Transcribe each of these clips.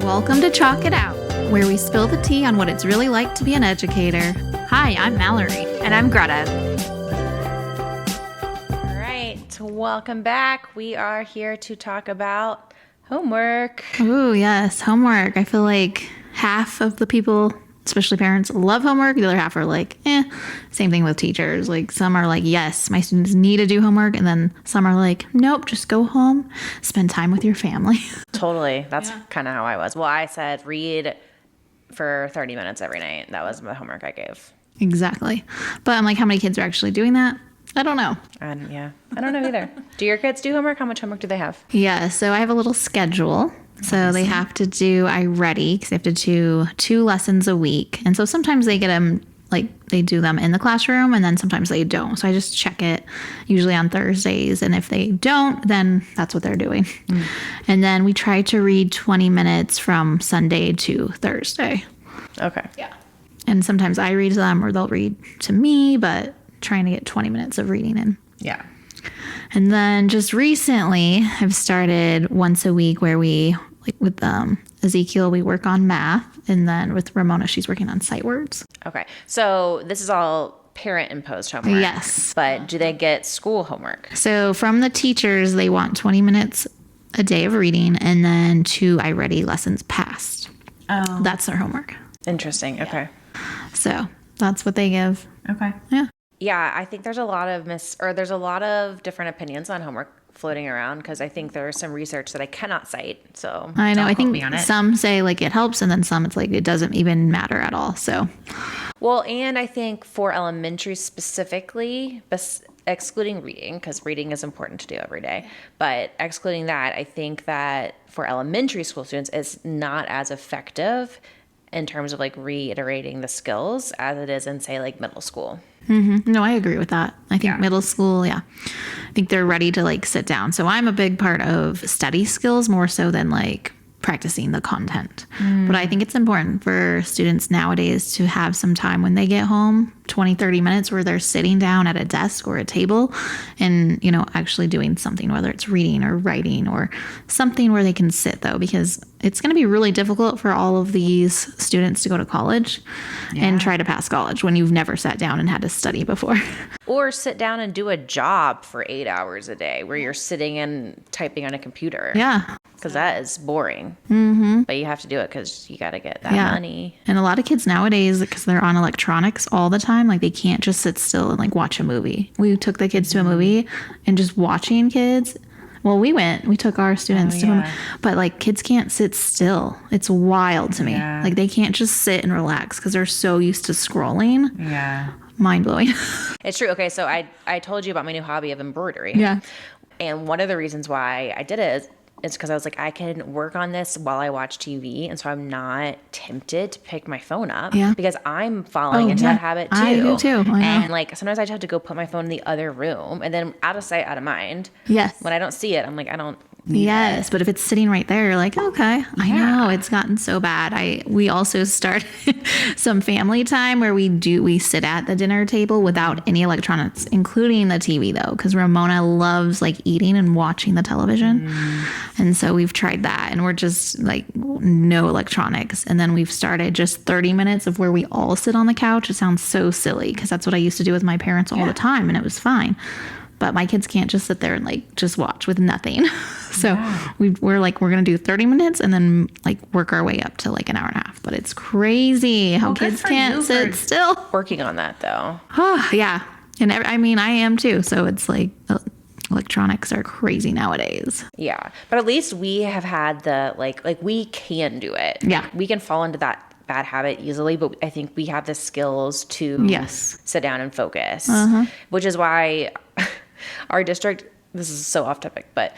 Welcome to Chalk It Out, where we spill the tea on what it's really like to be an educator. Hi, I'm Mallory. And I'm Greta. All right, welcome back. We are here to talk about homework. Ooh, yes, homework. I feel like half of the people, especially parents, love homework. The other half are like, Same thing with teachers. Like some are like, yes, my students need to do homework. And then some are like, nope, just go home, spend time with your family. Totally. That's kind of how I was. Well, I said read for 30 minutes every night. That was the homework I gave. Exactly. But I'm like, how many kids are actually doing that? I don't know. I don't know either. Do your kids do homework? How much homework do they have? Yeah, so I have a little schedule. So they have to do iReady because they have to do 2 lessons a week. And so sometimes they get them, like they do them in the classroom and then sometimes they don't. So I just check it usually on Thursdays. And if they don't, then that's what they're doing. And then we try to read 20 minutes from Sunday to Thursday. Okay. Yeah. And sometimes I read to them or they'll read to me, but trying to get 20 minutes of reading in. Yeah. And then just recently I've started once a week where we, like with Ezekiel, we work on math. And then with Ramona, she's working on sight words. Okay. So this is all parent imposed homework. Yes. But do they get school homework? So from the teachers, they want 20 minutes a day of reading and then 2 iReady lessons passed. Oh. That's their homework. Interesting. Okay. So that's what they give. Okay. Yeah. Yeah, I think there's a lot of there's a lot of different opinions on homework floating around because I think there's some research that I cannot cite. So I know. I think me on it. Some say like it helps, and then some it's like it doesn't even matter at all. So, well, and I think for elementary specifically, excluding reading, because reading is important to do every day, but excluding that, I think that for elementary school students, it's not as effective in terms of like reiterating the skills as it is in say like middle school. Mm-hmm. No, I agree with that. I think middle school, I think they're ready to like sit down. So I'm a big part of study skills more so than like practicing the content. But I think it's important for students nowadays to have some time when they get home, 20, 30 minutes where they're sitting down at a desk or a table and, actually doing something, whether it's reading or writing or something where they can sit though, because it's going to be really difficult for all of these students to go to college and try to pass college when you've never sat down and had to study before. Or sit down and do a job for 8 hours a day where you're sitting and typing on a computer. Yeah. Because that is boring. Mm-hmm. But you have to do it because you got to get that money. And a lot of kids nowadays, because they're on electronics all the time, like they can't just sit still and like watch a movie. We took the kids to a movie and just watching kids. Well, we took our students to them, but like kids can't sit still. It's wild to me. Like they can't just sit and relax because they're so used to scrolling. Yeah. Mind blowing. It's true. Okay. So I told you about my new hobby of embroidery. Yeah. And one of the reasons why I did it is because I was like, I can work on this while I watch TV. And so I'm not tempted to pick my phone up because I'm falling into that habit too. I do too. And like, sometimes I just have to go put my phone in the other room and then out of sight, out of mind. Yes. When I don't see it, I'm like, I don't. Yes, but if it's sitting right there, you're like, okay, I know it's gotten so bad. We also started some family time where we sit at the dinner table without any electronics, including the TV though, because Ramona loves like eating and watching the television. And so we've tried that and we're just like no electronics. And then we've started just 30 minutes of where we all sit on the couch. It sounds so silly because that's what I used to do with my parents all the time and it was fine. But my kids can't just sit there and like just watch with nothing. So we're like, we're going to do 30 minutes and then like work our way up to like an hour and a half. But it's crazy how kids can't sit still. Working on that though. Oh, yeah. And I am too. So it's like electronics are crazy nowadays. Yeah. But at least we have had the like we can do it. Yeah. We can fall into that bad habit easily, but I think we have the skills to sit down and focus, which is why our district, this is so off topic, but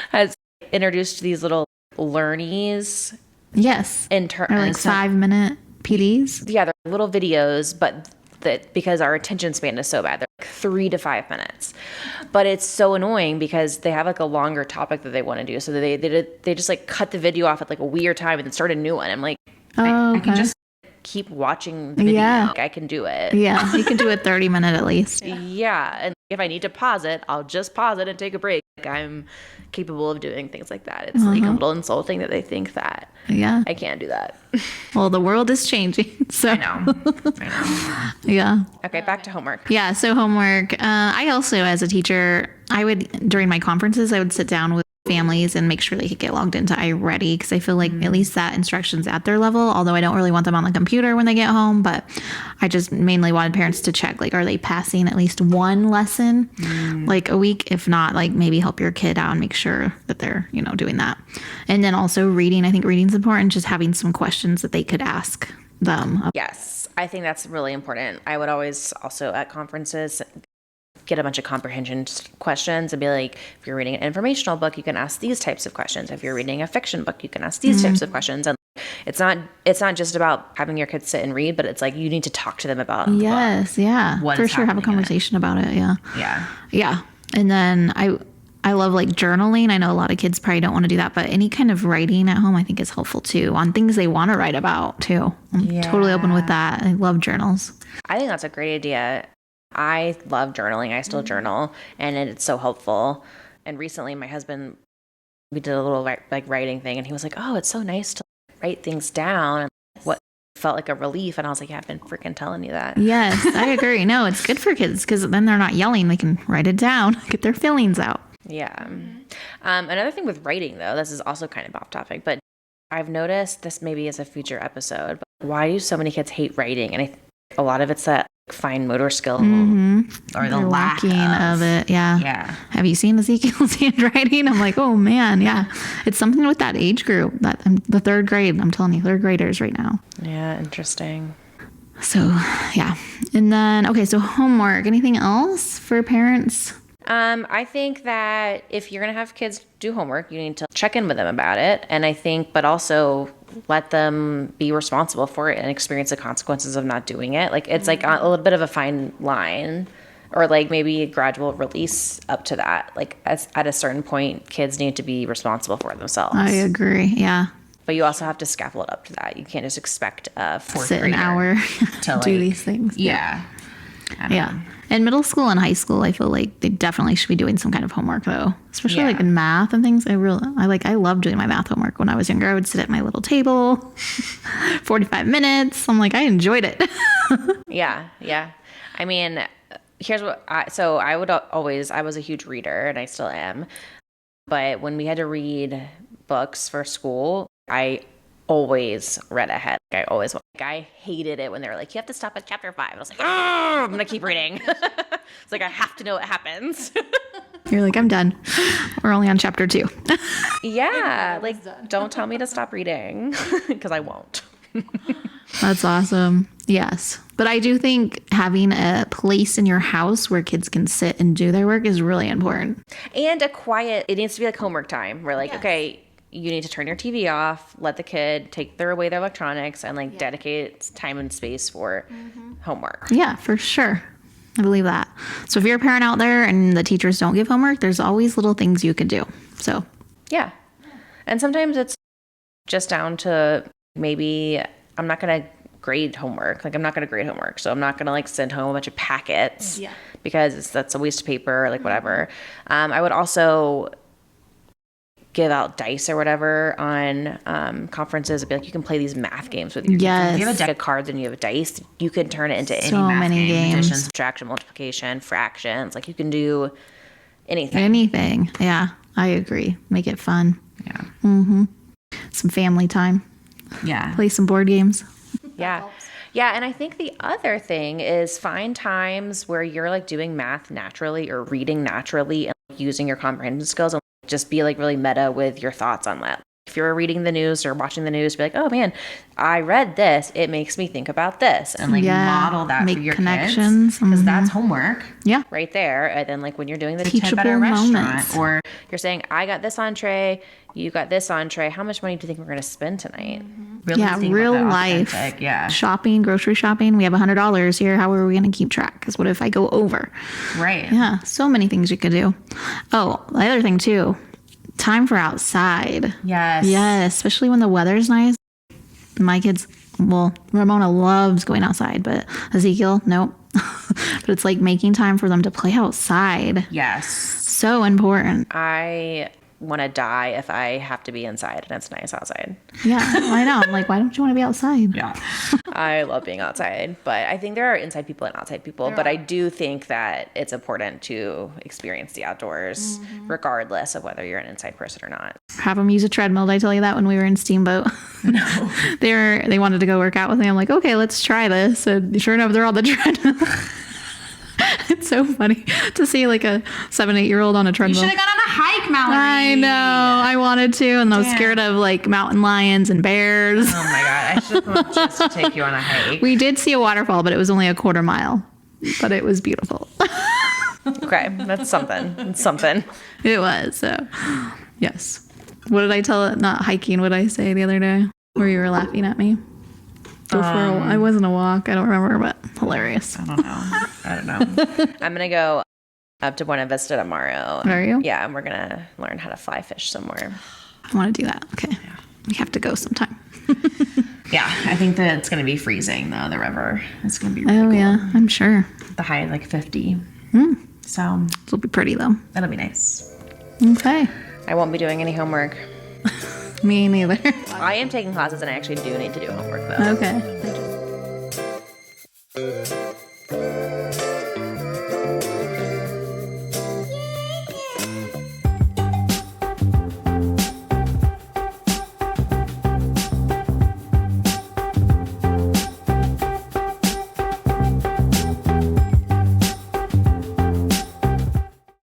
has introduced these little learnies. Yes. In turn, like 5-minute PDs. Yeah, they're little videos, but that because our attention span is so bad, they're like 3 to 5 minutes. But it's so annoying because they have like a longer topic that they want to do, so they just like cut the video off at like a weird time and then start a new one. I'm like, I can just keep watching the video. Yeah. Like, I can do it. Yeah, you can do a 30-minute at least. Yeah. And if I need to pause it, I'll just pause it and take a break. Like, I'm capable of doing things like that. It's like a little insulting that they think that Yeah. I can't do that. Well, the world is changing. So I know. yeah. Okay, back to homework. Yeah. So homework. I also, as a teacher, during my conferences, I would sit down with families and make sure they could get logged into iReady, because I feel like at least that instruction's at their level, although I don't really want them on the computer when they get home. But I just mainly wanted parents to check, like, are they passing at least one lesson like a week? If not, like, maybe help your kid out and make sure that they're, doing that. And then also reading. I think reading's important, just having some questions that they could ask them. Yes, I think that's really important. I would always also at conferences get a bunch of comprehension questions and be like, if you're reading an informational book, you can ask these types of questions. If you're reading a fiction book, you can ask these types of questions. And it's not just about having your kids sit and read, but it's like you need to talk to them about the Yes, book. yeah. What For is sure, have a happening in it. conversation about it. Yeah. Yeah. Yeah. And then I love like journaling. I know a lot of kids probably don't want to do that, but any kind of writing at home I think is helpful too, on things they want to write about too. I'm totally open with that. I love journals. I think that's a great idea. I love journaling. I still journal, and it's so helpful. And recently my husband, we did a little like writing thing, and he was like, oh, it's so nice to write things down. And what felt like a relief. And I was like, yeah, I've been freaking telling you that. Yes, I agree. No, it's good for kids because then they're not yelling. They can write it down, get their feelings out. Yeah. Another thing with writing, though, this is also kind of off topic, but I've noticed this maybe is a future episode, but why do so many kids hate writing? And I think a lot of it's that fine motor skill or the lack lacking of it. Yeah. Yeah. Have you seen Ezekiel's handwriting? I'm like, oh man, yeah. It's something with that age group. That the third grade. I'm telling you, third graders right now. Yeah, interesting. So yeah, and then okay, so homework. Anything else for parents? I think that if you're going to have kids do homework, you need to check in with them about it. And I think, but also let them be responsible for it and experience the consequences of not doing it. Like, it's like a little bit of a fine line, or like maybe a gradual release up to that. Like, at a certain point, kids need to be responsible for themselves. I agree. Yeah. But you also have to scaffold up to that. You can't just expect a fourth Sit an grader hour to do these things. Yeah. Yeah. In middle school and high school, I feel like they definitely should be doing some kind of homework though, especially like in math and things. I love doing my math homework. When I was younger, I would sit at my little table, 45 minutes. I'm like, I enjoyed it. Yeah. Yeah. I mean, here's what I was a huge reader, and I still am. But when we had to read books for school, I always read ahead. I hated it when they were like, you have to stop at chapter 5. I was like, oh, I'm going to keep reading. It's like, I have to know what happens. You're like, I'm done. We're only on chapter 2. Yeah. Like, don't tell me to stop reading because I won't. That's awesome. Yes. But I do think having a place in your house where kids can sit and do their work is really important. And it needs to be like homework time. We're like, okay, you need to turn your TV off, let the kid take away their electronics, and dedicate time and space for homework. Yeah, for sure. I believe that. So if you're a parent out there and the teachers don't give homework, there's always little things you could do. So yeah. And sometimes it's just down to maybe I'm not going to grade homework. Like, I'm not going to grade homework. So I'm not going to send home a bunch of packets because that's a waste of paper, whatever. I would also give out dice or whatever on conferences. It'd be like, you can play these math games with your kids. If you have a deck of cards and you have a dice, you can turn it into any math many game. games. Addition, subtraction, multiplication, fractions. Like, you can do anything. Anything. Yeah, I agree. Make it fun. Yeah. Mm-hmm. Some family time. Yeah. Play some board games. Yeah. Yeah. And I think the other thing is find times where you're doing math naturally or reading naturally and using your comprehension skills, and just be really meta with your thoughts on that. If you're reading the news or watching the news, be like, oh man, I read this. It makes me think about this. And model that make for your connections. kids. Because that's homework. Yeah. Right there. And then when you're doing the Teachable at a restaurant, moments. or you're saying, I got this entree, you got this entree. How much money do you think we're going to spend tonight? Really real life. Yeah. Shopping, grocery shopping. We have $100 here. How are we going to keep track? Because what if I go over? Right. Yeah. So many things you could do. Oh, the other thing too, time for outside. Yes. Yes. Especially when the weather's nice. My kids well, Ramona loves going outside, but Ezekiel, nope. But it's like making time for them to play outside. Yes. So important. I want to die if I have to be inside and it's nice outside. Yeah, I know. I'm like, why don't you want to be outside? Yeah. I love being outside, but I think there are inside people and outside people. But I do think that it's important to experience the outdoors, regardless of whether you're an inside person or not. Have them use a treadmill. Did I tell you that when we were in Steamboat? No. They wanted to go work out with me. I'm like, okay, let's try this. And sure enough, they're on the treadmill. It's so funny to see like a 7-8-year-old on a You treadmill. should have gone on a hike, Mallory. I know. I wanted to, and I was scared of like mountain lions and bears. Oh my God. I should have come just to take you on a hike. We did see a waterfall, but it was only a quarter mile. But it was beautiful. Okay, that's something. It's something. It was. So, yes. What did I tell it? Not hiking. What did I say the other day? Where you were laughing at me? I wasn't a walk. I don't remember, but hilarious. I don't know. I'm going to go up to Buena Vista tomorrow. Are you? Yeah, and we're going to learn how to fly fish somewhere. I want to do that. Okay. We have to go sometime. Yeah, I think that it's going to be freezing, though, the river. It's going to be really Oh, cool. yeah. I'm sure. The high, like 50. So It'll be pretty, though. that'll be nice. Okay. I won't be doing any homework. Me neither. I am taking classes and I actually do need to do homework though. Okay.